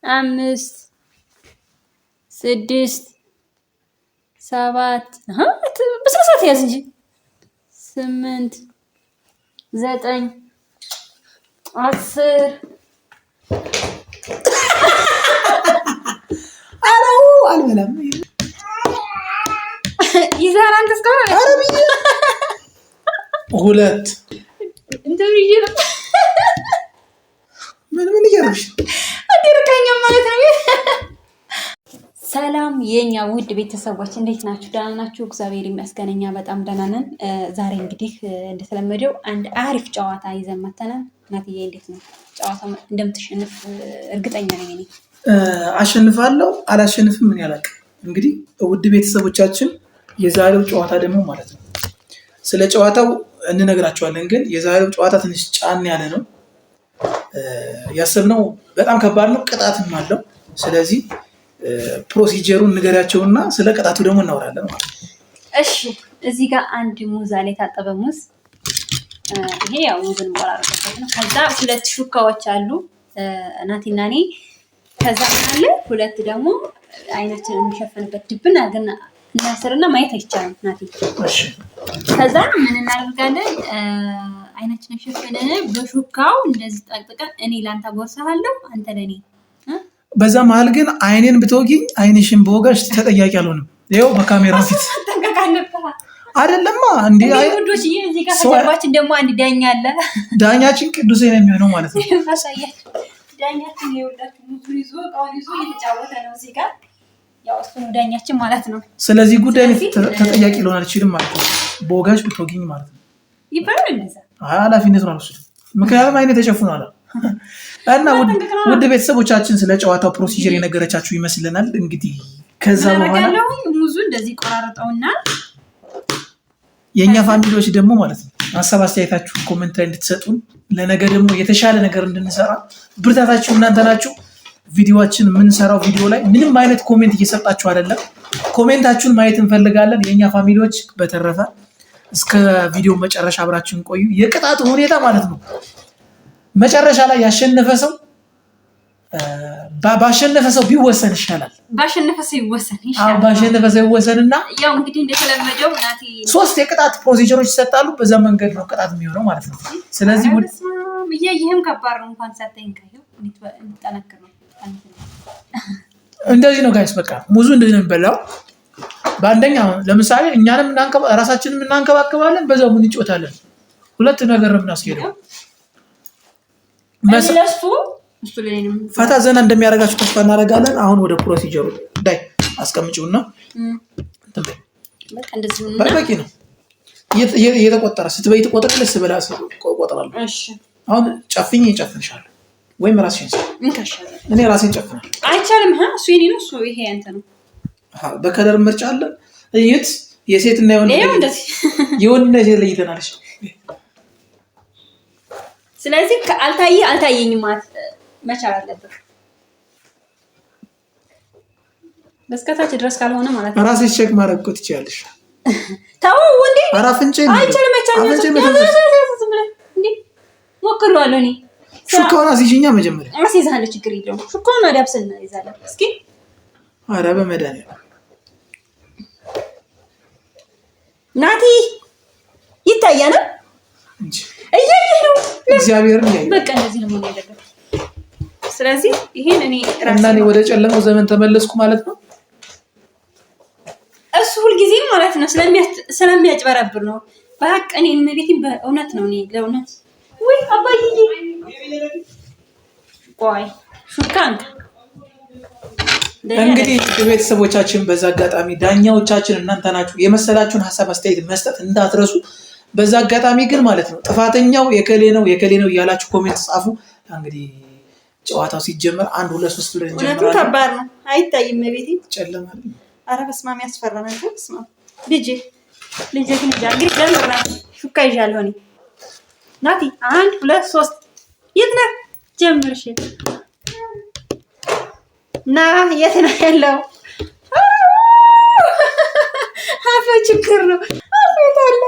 5 6 7 በስነስርዓት ያዝ እንጂ 8 9 10 አለው አልበላም ይዛራ አንተስከው አረብዬ 2 እንደዚህ ነው ምን ይያርሽ አዲርከኛ ማለት ነው። ሰላም የኛ ውድ ቤተሰቦች እንዴት ናችሁ? ደህና ናችሁ? እግዚአብሔር ይመስገን እኛ በጣም ደህና ነን። ዛሬ እንግዲህ እንደተለመደው አንድ አሪፍ ጨዋታ ይዘን መተናል። እናትዬ እንዴት ነው ጨዋታው? እንደምትሸንፍ እርግጠኛ ነኝ እኔ። አሸንፋለሁ አላሸንፍም ምን ያላቅ። እንግዲህ ውድ ቤተሰቦቻችን የዛሬው ጨዋታ ደግሞ ማለት ነው ስለ ጨዋታው እንነግራችኋለን። ግን የዛሬው ጨዋታ ትንሽ ጫን ያለ ነው። ያሰብነው በጣም ከባድ ነው፣ ቅጣትም አለው። ስለዚህ ፕሮሲጀሩን ንገራቸውና ስለ ቅጣቱ ደግሞ እናወራለን ማለት ነው። እሺ እዚህ ጋር አንድ ሙዝ አለ፣ የታጠበ ሙዝ። ይሄ ያው ሙዝን ቆራርጠበት ነው። ከዛ 2 ሹካዎች አሉ እናቴና እኔ። ከዛ አለ 2 ደግሞ አይናችንን የሚሸፍንበት ድብን አድርገን እናስርና ማየት አይቻልም ናቲ። እሺ ከዛ ምን እናደርጋለን? አይናችንን ሸፍነን በሹካው እንደዚህ ጠቅጥቀን እኔ ላንተ ጎርሰሃለሁ አንተ ለኔ። በዛ መሀል ግን አይኔን ብትወጊኝ አይንሽን በወጋሽ ተጠያቂ አልሆንም። ይኸው በካሜራ ፊት አይደለማ እንዴ? አይ ወዶች እዚህ ጋር ከጀርባችን ደግሞ አንድ ዳኛ አለ። ዳኛችን ቅዱሴ ነው የሚሆነው ማለት ነው። ማሳያችሁ ዳኛችን ይወዳችሁ ሙዙ ይዞ ቃውን ይዞ እየተጫወተ ነው እዚህ ጋር። ያው እሱ ነው ዳኛችን ማለት ነው። ስለዚህ ጉዳይ ተጠያቂ ልሆን አልችልም ማለት ነው። በወጋሽ ብትወጊኝ ማለት ነው። ይባላል እንደዛ። ኃላፊነቱን አልወስድም። ምክንያቱም አይኔ ተሸፍኗል። እና ውድ ቤተሰቦቻችን ስለ ጨዋታው ፕሮሲጀር የነገረቻችሁ ይመስልናል። እንግዲህ ከዛ በኋላ ሙዙ እንደዚህ ቆራርጠውና የኛ ፋሚሊዎች ደግሞ ማለት ነው ሀሳብ አስተያየታችሁ ኮሜንት ላይ እንድትሰጡን፣ ለነገ ደግሞ የተሻለ ነገር እንድንሰራ ብርታታችሁ እናንተ ናችሁ። ቪዲዮአችን የምንሰራው ቪዲዮ ላይ ምንም አይነት ኮሜንት እየሰጣችሁ አይደለም። ኮሜንታችሁን ማየት እንፈልጋለን የኛ ፋሚሊዎች። በተረፈ እስከ ቪዲዮ መጨረሻ አብራችሁን ቆዩ። የቅጣቱ ሁኔታ ማለት ነው መጨረሻ ላይ ያሸነፈ ሰው ባሸነፈ ሰው ቢወሰን ይሻላል። ባሸነፈ ሰው ይወሰን ይሻላል። ባሸነፈ ሰው ይወሰንና ያው እንግዲህ እንደተለመደው ናቲ 3 የቅጣት ፕሮሲጀሮች ይሰጣሉ። በዛ መንገድ ነው ቅጣት የሚሆነው ማለት ነው። ስለዚህ ይሄም ከባድ ነው። እንኳን ሳታይን ካየው እንጠነክር ነው። እንደዚህ ነው ጋይስ። በቃ ሙዙ እንደዚህ ነው የሚበላው። በአንደኛ ለምሳሌ እኛንም ራሳችንን እናንከባከባለን፣ በዛው ምን እንጮታለን። 2 ነገር ነው የምናስኬደው። መስለስቱ ፈታ ዘና እንደሚያደርጋችሁ ተስፋ እናደርጋለን። አሁን ወደ ፕሮሲጀሩ ዳይ አስቀምጪውና በቃ እንደዚህ ነው። በቂ ነው። እየተቆጠረ ስትበይ ትቆጥራለሽ፣ ስበላ እቆጥራለሁ። እሺ አሁን ጨፍኝ ይጨፍንሻለሁ ወይም ራስሽን እንከሻለ እኔ ራሴን ጨፍናለሁ። አይቻልም። እሱ የኔ ነው፣ እሱ ይሄ አንተ ነው። በከለር ምርጫ አለ። እይት የሴትና የወንድ ነው ለይተናልሽ። ስለዚህ አልታየኝም ማለት መቻል አለበት። በስከታች ድረስ ካልሆነ ማለት ነው ራስሽ ቼክ ማድረግ እኮ ትችያለሽ። ታው ወንዴ አራፍንጭ አይቻልም። እንዴ ሞክሯለሁ እኔ ሹካውን አስይዥኛ መጀመሪያ አስይዛለሁ። ችግር የለውም። ሹካውን አዳብስና ይዛለሁ። እስኪ ኧረ በመድኃኒዓለም ናቲ ይታያል እንጂ እያየህ ነው። እግዚአብሔርን ያየው በቃ እንደዚህ ነው የሚያደርገው። ስለዚህ ይሄን እኔ እና እኔ ወደ ጨለማው ዘመን ተመለስኩ ማለት ነው። እሱ ሁልጊዜም ማለት ነው ስለሚያጭበረብር ነው። በሀቅ እኔ እመቤቴን በእውነት ነው። እኔ ለእውነት ወይ አባዬ ቆይ ሹካንክ እንግዲህ ቤተሰቦቻችን በዛ አጋጣሚ ዳኛዎቻችን እናንተ ናችሁ። የመሰላችሁን ሀሳብ አስተያየት መስጠት እንዳትረሱ። በዛ አጋጣሚ ግን ማለት ነው ጥፋተኛው የከሌ ነው እያላችሁ ኮሜንት ጻፉ። እንግዲህ ጨዋታው ሲጀመር 1 2 3 ብለን እንጀምራለን። እውነቱን ከባድ ነው። አይታይም ቤቴ ጨለማ ነው። ኧረ በስመ አብ ያስፈራ ነገር። በስመ አብ ልጄ ግን እንግዲህ ጀምር ናቲ። ሹካ ይዣለሁ እኔ ናቲ 1 2 3 የት ነህ? ጀምር። እሺ ና የት ነው ያለው? አፈ ችግር ነው። አፈ ታለ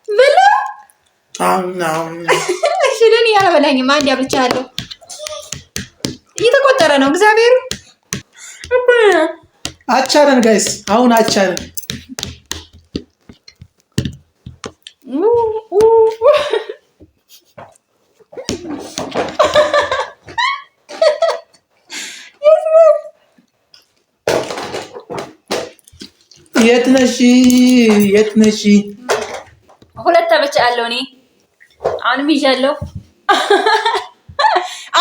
ብላ አሁን እሺ ለኔ ያለበላኝም አንድ ያብቻለሁ። እየተቆጠረ ነው እግዚአብሔር አቻለን ጋይስ አሁን አቻለን የት ነሽ ሁለት ብቻ አለው እኔ አሁንም ይዣለሁ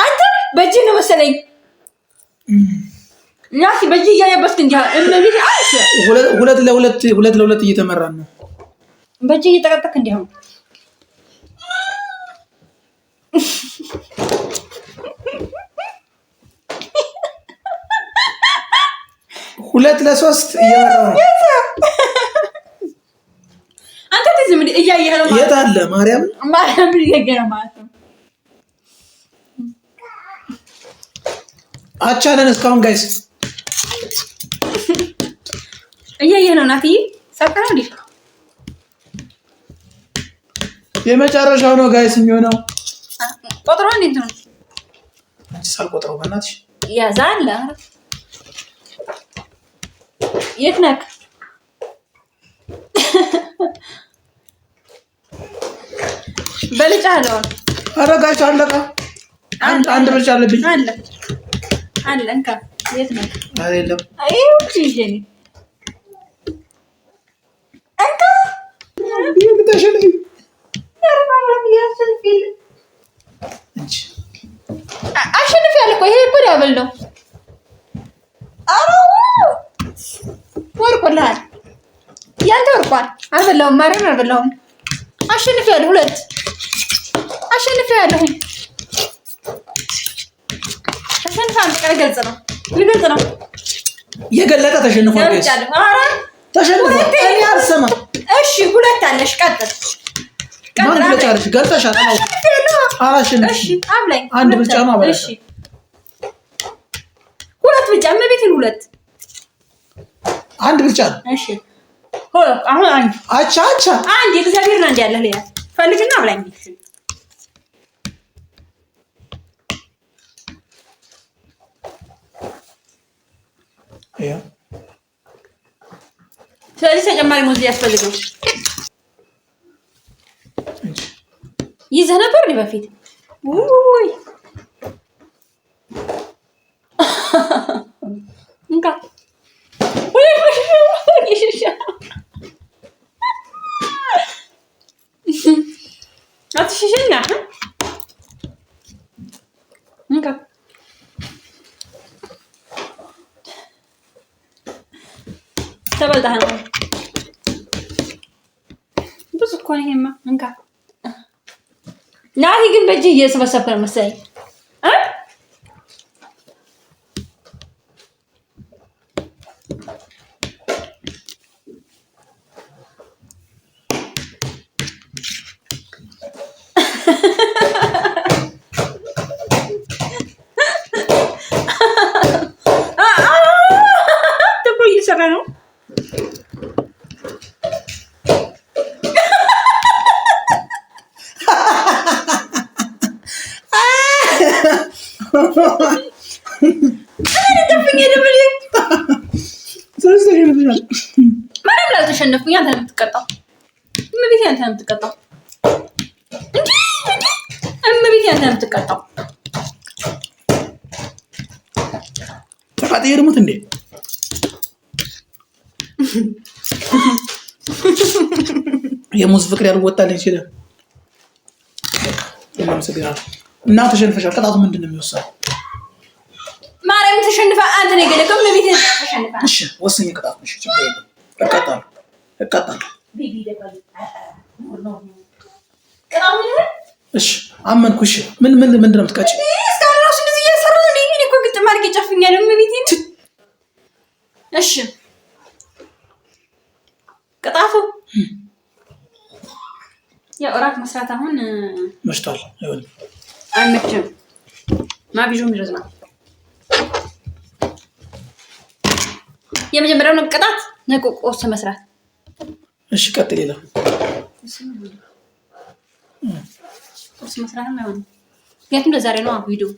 አንተ በእጅ ነው መሰለኝ ያሲ በእጅ እያየበስክ እንጂ እነዚህ አይሽ ሁለት ለሁለት እየተመራን ነው በእጅ እየተቀጠክ እንዲያው ሁለት ለሶስት እያወራው ነው አንተ ትዝም እያየህ ነው የት አለ ማርያም እያየህ ማለት ነው አቻለን እስካሁን ጋይስ እያየህ ነው ናቲ ሰከራው እንዴ የመጨረሻው ነው ጋይስ የሚሆነው ቆጥሮ እንዴት ነው አንቺ ሳልቆጥረው በእናትሽ ያዛለ የት ነክ በልጫለሁ አረጋሽ አለቃ አንድ ብቻ አለብኝ አለ እንካ የት ነክ አይደለም አይው ጂጂኒ እንካ ይብተሽልኝ አሸንፍ ያልኩ ይሄ እኮ ዳብል ነው ወርቆልሃል ያንተ ወርቋል አልበላሁም ማርያም አልበላሁም አሸንፊያለሁ ሁለት አሸንፊያለሁ ተሸንፋ አንተ ቀረ ገልጽ ነው የገለጠ ተሸንፏል ተሸንፏል እኔ አልሰማም እሺ ሁለት አለሽ ቀጥል ማን ብለሽ ገልጠሻል አላሸንፍሽ እሺ አብላኝ አንድ ብቻ ነው አበላሽ እሺ ሁለት ብቻ መቤቴን ሁለት አንድ ብቻ ነው እሺ ሆኖ አሁን አንድ አቻ አንድ እግዚአብሔር ነው እንዲያለህ ያ ፈልግና አብላኝ ያ ስለዚህ ተጨማሪ ሙዝ ያስፈልገው ይዘህ ነበር በፊት ውይ እንካ አትሽሽና እንካ ተበልተህ ነው ብዙ እኮ ነው ይሄማ እንካ ናቲ ግን በእጅ እየሰበሰብክ ነው መሰለኝ ተቆይ እየሰራ ነው ማንም ላልተሸነፍኩኝ አንተ ነው የምትቀጣው እመቤቴ አንተ ነው የምትቀጣው እመቤቴ አንተ ነው የምትቀጣው ተቃጥዬ ልሙት እንዴ የሙዝ ፍቅር ያልወጣልኝ ይችላል እናመሰግናለን እና ተሸንፈሻል ቅጣቱ ምንድን ነው የሚወሰነው ማርያም ተሸንፈ አንተ ነው የገለከው እመቤቴ ተሸንፈ እሺ ወሰኝ ቅጣት ነው ችግር የለም እቀጣለሁ እሺ አመንኩ እሺ ምንድን ነው የምትቀጭ እስካሁን ራሱ እንደዚህ እየሰራ ነው እኔ እኮ ግጥም አድርጌ ጨፍኛለሁ እመቤቴ እሺ ቅጣቱ ያው እራት መስራት አሁን መሽቷል አይሆንም አይመችም ማብዡም ይረዝማል የመጀመሪያው ቅጣት ነቁቆስ መስራት እሺ ቀጥል ሌላ ቁርስ መስራት ነው አይሆንም። ምክንያቱም ለዛሬ ነው ቪዲዮ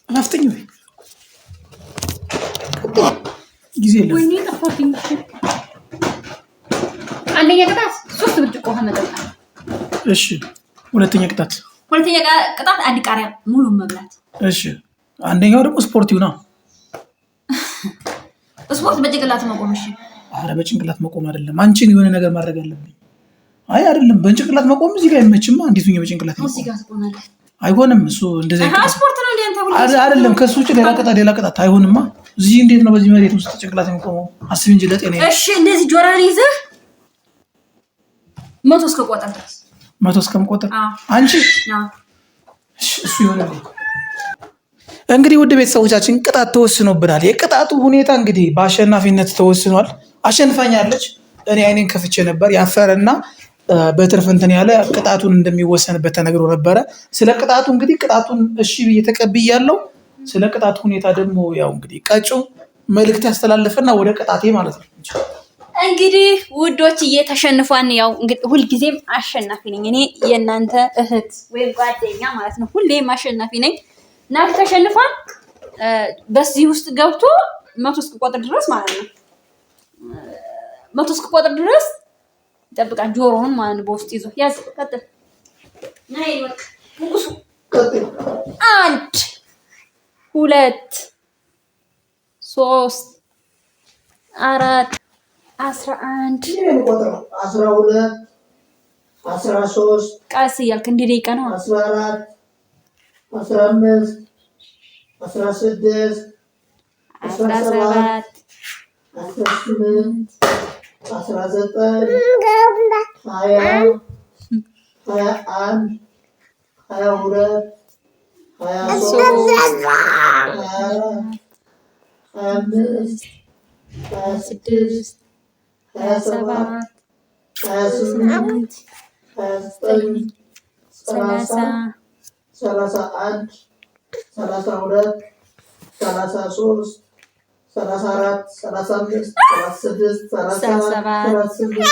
አፍጥኝ ጊዜ የለም። ወይኔ ጠፋብኝ። አንደኛ ቅጣት 3 ብርጭቆ ውሃ መጠጣት። እሺ ሁለተኛ ቅጣት አንድ ቃሪያ ሙሉ መብላት። እሺ አንደኛው ደግሞ ስፖርት ይሁና። ስፖርት በጭንቅላት መቆም። እሺ አረ በጭንቅላት መቆም አይደለም፣ አንቺን የሆነ ነገር ማድረግ አለብኝ። አይ አይደለም በጭንቅላት መቆም እዚህ ጋር አይመችም። እንዴት ነው በጭንቅላት መቆም? እዚህ ጋር ትቆማለህ። አይሆንም። እሱ እንደዚህ ስፖርት ነው እንዴ አንተ? አይደለም ከሱ ውጭ ሌላ ቅጣት አይሆንማ። እዚህ እንዴት ነው በዚህ መሬት ውስጥ ጭንቅላት የሚቆመው? አስቢ እንጂ ለጤና። እሺ እንደዚህ ጆሮህን ይዘህ 100 እስከቆጠር ድረስ 100 እስከምቆጥር አንቺ እሱ ይሆናል። እንግዲህ ውድ ቤተሰቦቻችን ቅጣት ተወስኖብናል። የቅጣቱ ሁኔታ እንግዲህ በአሸናፊነት ተወስኗል። አሸንፋኛለች። እኔ አይኔን ከፍቼ ነበር። ያፈረና በትርፍ እንትን ያለ ቅጣቱን እንደሚወሰንበት ተነግሮ ነበረ። ስለ ቅጣቱ እንግዲህ ቅጣቱን እሺ ብዬ ተቀብያለሁ። ስለ ቅጣቱ ሁኔታ ደግሞ ያው እንግዲህ ቀጩ መልእክት ያስተላልፈና ወደ ቅጣቴ ማለት ነው። እንግዲህ ውዶች እየተሸንፏን ያው እንግዲህ ሁልጊዜም አሸናፊ ነኝ እኔ የእናንተ እህት ወይም ጓደኛ ማለት ነው። ሁሌም አሸናፊ ነኝ። ናቲ ተሸንፏል። በዚህ ውስጥ ገብቶ 100 እስከቆጥር ድረስ ማለት ነው 100 እስከቆጥር ድረስ ይጠብቃል። ጆሮውን ማለት ነው በውስጥ ይዞ ያዝ። ቀጥል ናይ ወክ ሙቁሱ ቀጥል 1 2 3 4 11 12 13 ቀስ እያልክ እንደ ደቂቃ ነው 14 15 16 17 18 19 20 21 22 23 25 27 28 29 30 31 32 33 34 35 36 37 38